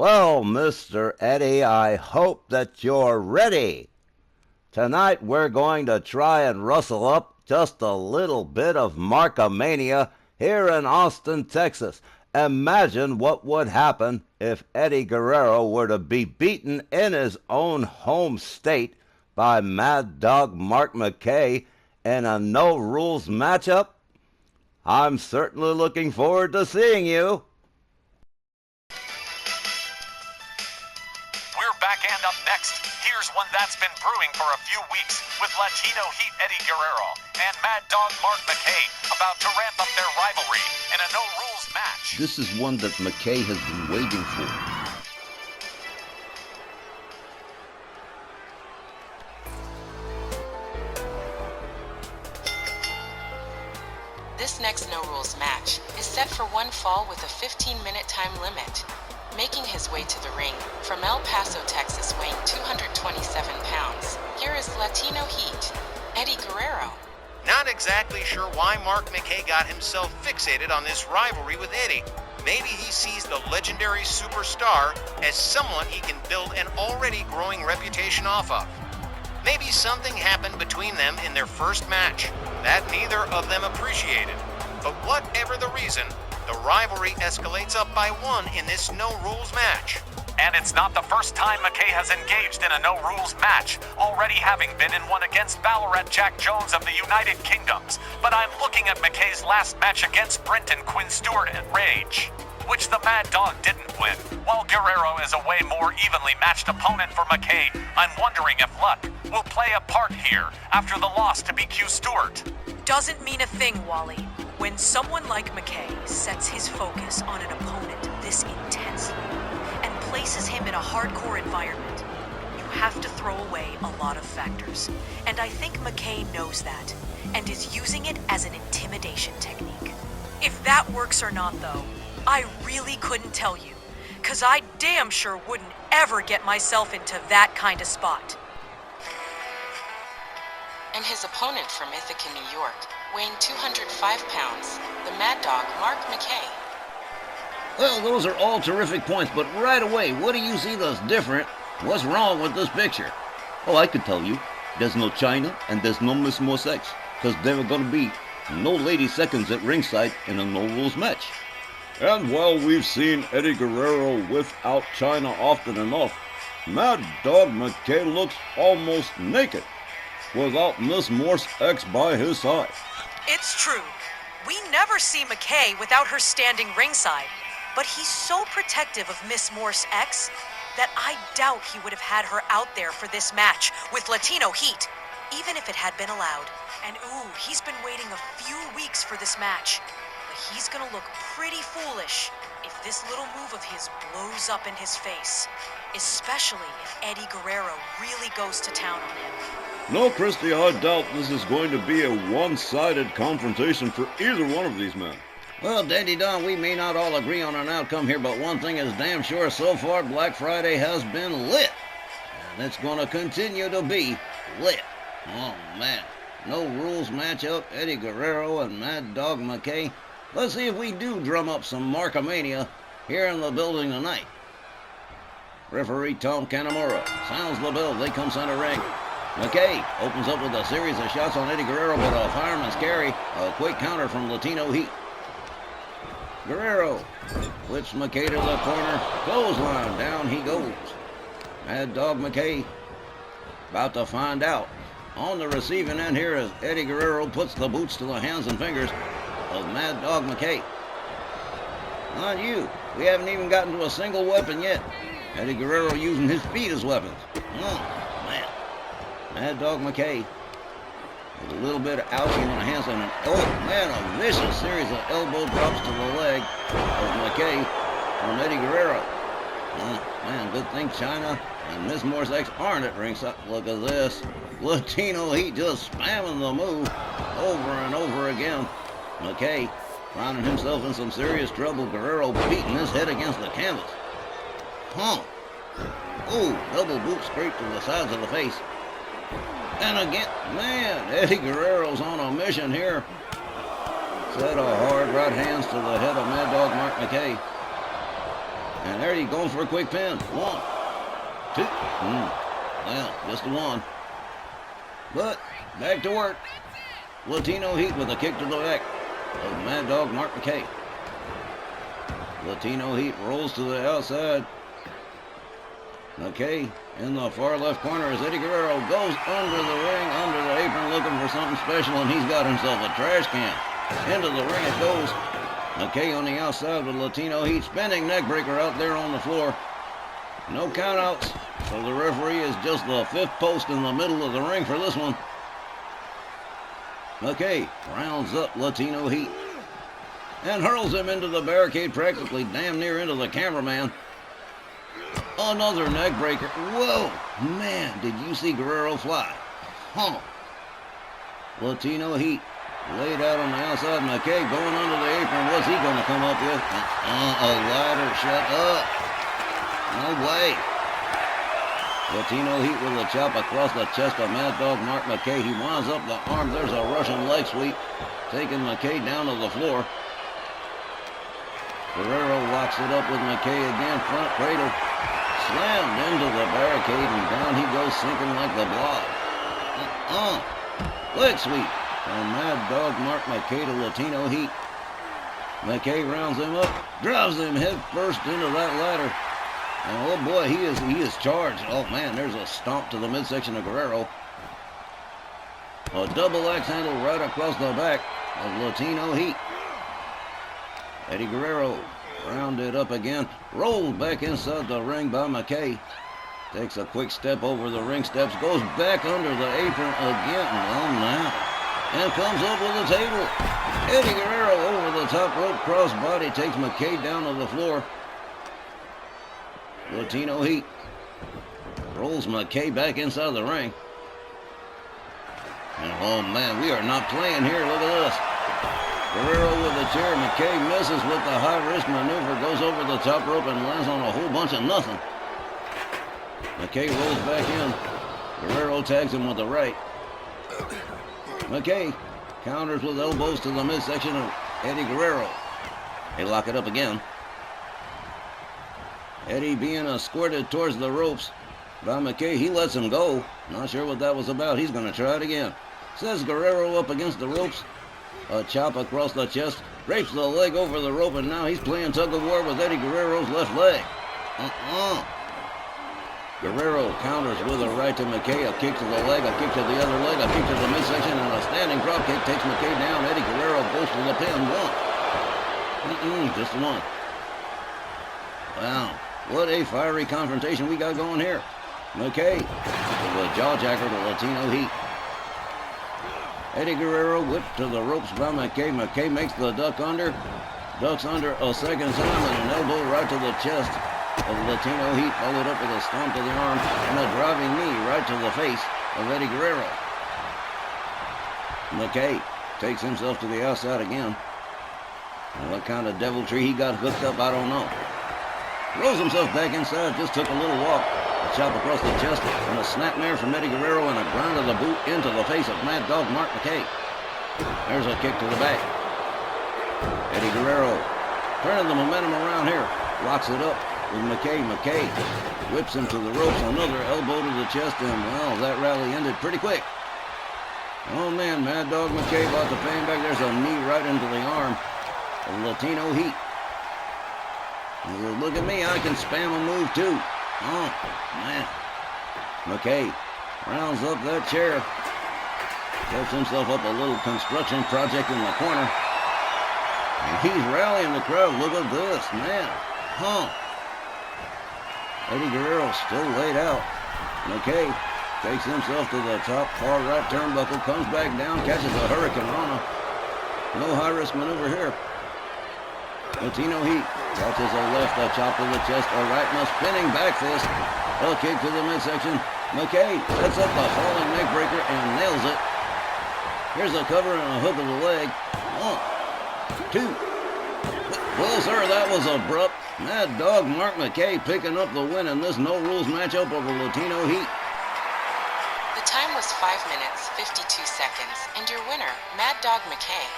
Well, Mr. Eddie, I hope that you're ready. Tonight we're going to try and rustle up just a little bit of Markamania here in Austin, Texas. Imagine what would happen if Eddie Guerrero were to be beaten in his own home state by Mad Dog Mark McKay in a no-rules matchup. I'm certainly looking forward to seeing you. We're back, and up next, here's one that's been brewing for a few weeks with Latino Heat Eddie Guerrero and Mad Dog Mark McKay about to ramp up their rivalry in a no-rules match. This is one that McKay has been waiting for. This next no-rules match is set for one fall with a 15-minute time limit. Making his way to the ring from El Paso, Texas, weighing 227 pounds, here is Latino Heat, Eddie Guerrero. Not exactly sure why Mark McKay got himself fixated on this rivalry with Eddie. Maybe he sees the legendary superstar as someone he can build an already growing reputation off of. Maybe something happened between them in their first match that neither of them appreciated. But whatever the reason, the rivalry escalates up by one in this no-rules match. And it's not the first time McKay has engaged in a no-rules match, already having been in one against Ballarat Jack Jones of the United Kingdoms. But I'm looking at McKay's last match against Brenton Quinn Stewart at Rage, which the Mad Dog didn't win. While Guerrero is a way more evenly matched opponent for McKay, I'm wondering if luck will play a part here after the loss to BQ Stewart. Doesn't mean a thing, Wally. When someone like McKay sets his focus on an opponent this intensely and places him in a hardcore environment, you have to throw away a lot of factors. And I think McKay knows that and is using it as an intimidation technique. If that works or not, though, I really couldn't tell you, 'cause I damn sure wouldn't ever get myself into that kind of spot. And his opponent from Ithaca, New York, weighing 205 pounds, the Mad Dog Mark McKay. Well, those are all terrific points, but right away, what do you see that's different? What's wrong with this picture? Oh, I could tell you. There's no China and there's no Miss More Sex, because there are going to be no lady seconds at ringside in a no-rules match. And while we've seen Eddie Guerrero without China often enough, Mad Dog McKay looks almost naked without Miss Morse X by his side. It's true. We never see McKay without her standing ringside, but he's so protective of Miss Morse X that I doubt he would have had her out there for this match with Latino Heat, even if it had been allowed. And ooh, he's been waiting a few weeks for this match. But he's gonna look pretty foolish if this little move of his blows up in his face, especially if Eddie Guerrero really goes to town on him. No, Christy, I doubt this is going to be a one-sided confrontation for either one of these men. Well, Dandy Don, we may not all agree on an outcome here, but one thing is damn sure, so far Black Friday has been lit. And it's going to continue to be lit. Oh, man. No rules matchup, Eddie Guerrero and Mad Dog McKay. Let's see if we do drum up some Markamania here in the building tonight. Referee Tom Canamora sounds the bell. They come center ring. McKay opens up with a series of shots on Eddie Guerrero, but a fireman's carry. A quick counter from Latino Heat. Guerrero flips McKay to the corner. Clothesline. Down he goes. Mad Dog McKay about to find out. On the receiving end here as Eddie Guerrero puts the boots to the hands and fingers of Mad Dog McKay. On you. We haven't even gotten to a single weapon yet. Eddie Guerrero using his feet as weapons. Oh, man. Mad Dog McKay with a little bit of ouchie on the hands and a vicious series of elbow drops to the leg of McKay from Eddie Guerrero. Man, good thing China and Miss Morse X aren't at ringside. Look at this. Latino Heat just spamming the move over and over again. McKay finding himself in some serious trouble. Guerrero beating his head against the canvas. Ooh, double boot straight to the sides of the face. And again, man, Eddie Guerrero's on a mission here. Set of hard right hands to the head of Mad Dog Mark McKay. And there he going for a quick pin. 1, 2. Well, just the one. But back to work. Latino Heat with a kick to the back of Mad Dog Mark McKay. Latino Heat rolls to the outside. McKay in the far left corner as Eddie Guerrero goes under the ring, under the apron, looking for something special, and he's got himself a trash can. Into the ring it goes. McKay on the outside with Latino Heat, spinning neckbreaker out there on the floor. No countouts, so the referee is just the 5th post in the middle of the ring for this one. McKay rounds up Latino Heat and hurls him into the barricade, practically damn near into the cameraman. Another neck breaker. Whoa, man, did you see Guerrero fly? Huh. Latino Heat laid out on the outside. McKay going under the apron. What's he going to come up with? A ladder. Shut up. No way. Latino Heat with a chop across the chest of Mad Dog Mark McKay. He winds up the arm. There's a Russian leg sweep, taking McKay down to the floor. Guerrero locks it up with McKay again. Front cradle. Slammed into the barricade, and down he goes, sinking like the blob. Leg sweep from Mad Dog Mark McKay to Latino Heat. McKay rounds him up, drives him head first into that ladder. And oh boy, he is charged. Oh man, there's a stomp to the midsection of Guerrero. A double axe handle right across the back of Latino Heat. Eddie Guerrero rounded up again, rolled back inside the ring by McKay. Takes a quick step over the ring steps, goes back under the apron again. Well now, and comes up with a table. Eddie Guerrero over the top rope, crossbody, takes McKay down to the floor. Latino Heat rolls McKay back inside the ring. And oh man, we are not playing here. Look at this. Guerrero with the chair. McKay misses with the high-risk maneuver, goes over the top rope and lands on a whole bunch of nothing. McKay rolls back in. Guerrero tags him with the right. McKay counters with elbows to the midsection of Eddie Guerrero. They lock it up again. Eddie being escorted towards the ropes by McKay. He lets him go. Not sure what that was about. He's going to try it again. Says Guerrero up against the ropes. A chop across the chest. Drapes the leg over the rope, and now he's playing tug-of-war with Eddie Guerrero's left leg. Guerrero counters with a right to McKay. A kick to the leg, a kick to the other leg, a kick to the midsection, and a standing drop kick takes McKay down. Eddie Guerrero goes for the pin. 1. Just 1. Wow. What a fiery confrontation we got going here. McKay with a jawjacker to Latino Heat. Eddie Guerrero whipped to the ropes by McKay. McKay makes the duck under. Ducks under a second time and an elbow right to the chest of Latino Heat, followed up with a stomp to the arm and a driving knee right to the face of Eddie Guerrero. McKay takes himself to the outside again. And what kind of deviltry he got hooked up, I don't know. Rolls himself back inside, just took a little walk. A chop across the chest and a snapmare from Eddie Guerrero and a grind of the boot into the face of Mad Dog Mark McKay. There's a kick to the back. Eddie Guerrero turning the momentum around here. Locks it up with McKay. McKay whips him to the ropes. Another elbow to the chest, and well, that rally ended pretty quick. Oh man, Mad Dog McKay about to pay him back. There's a knee right into the arm of Latino Heat. Look at me, I can spam a move too. Oh, man. McKay rounds up that chair. Sets himself up a little construction project in the corner. And he's rallying the crowd. Look at this, man. Eddie Guerrero still laid out. McKay takes himself to the top far right turnbuckle, comes back down, catches a Hurricane Rana. No high-risk maneuver here. Latino Heat catches a left, a chop to the chest, a right and a spinning back fist, a kick to the midsection. McKay sets up the falling neck breaker and nails it. Here's a cover and a hook of the leg. 1, 2. Well, sir, that was abrupt. Mad Dog Mark McKay picking up the win in this no-rules matchup over Latino Heat. The time was 5 minutes, 52 seconds, and your winner, Mad Dog McKay.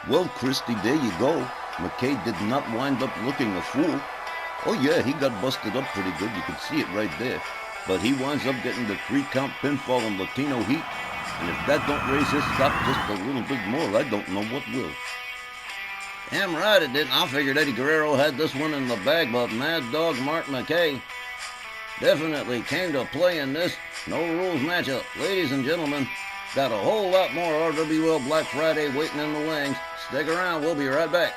Well, Christy, there you go. McKay did not wind up looking a fool. Oh yeah, he got busted up pretty good. You could see it right there. But he winds up getting the 3-count pinfall in Latino Heat. And if that don't raise his stock just a little bit more, I don't know what will. Damn right it didn't. I figured Eddie Guerrero had this one in the bag, but Mad Dog Mark McKay definitely came to play in this no-rules matchup. Ladies and gentlemen, got a whole lot more RWL Black Friday waiting in the wings. Stick around, we'll be right back.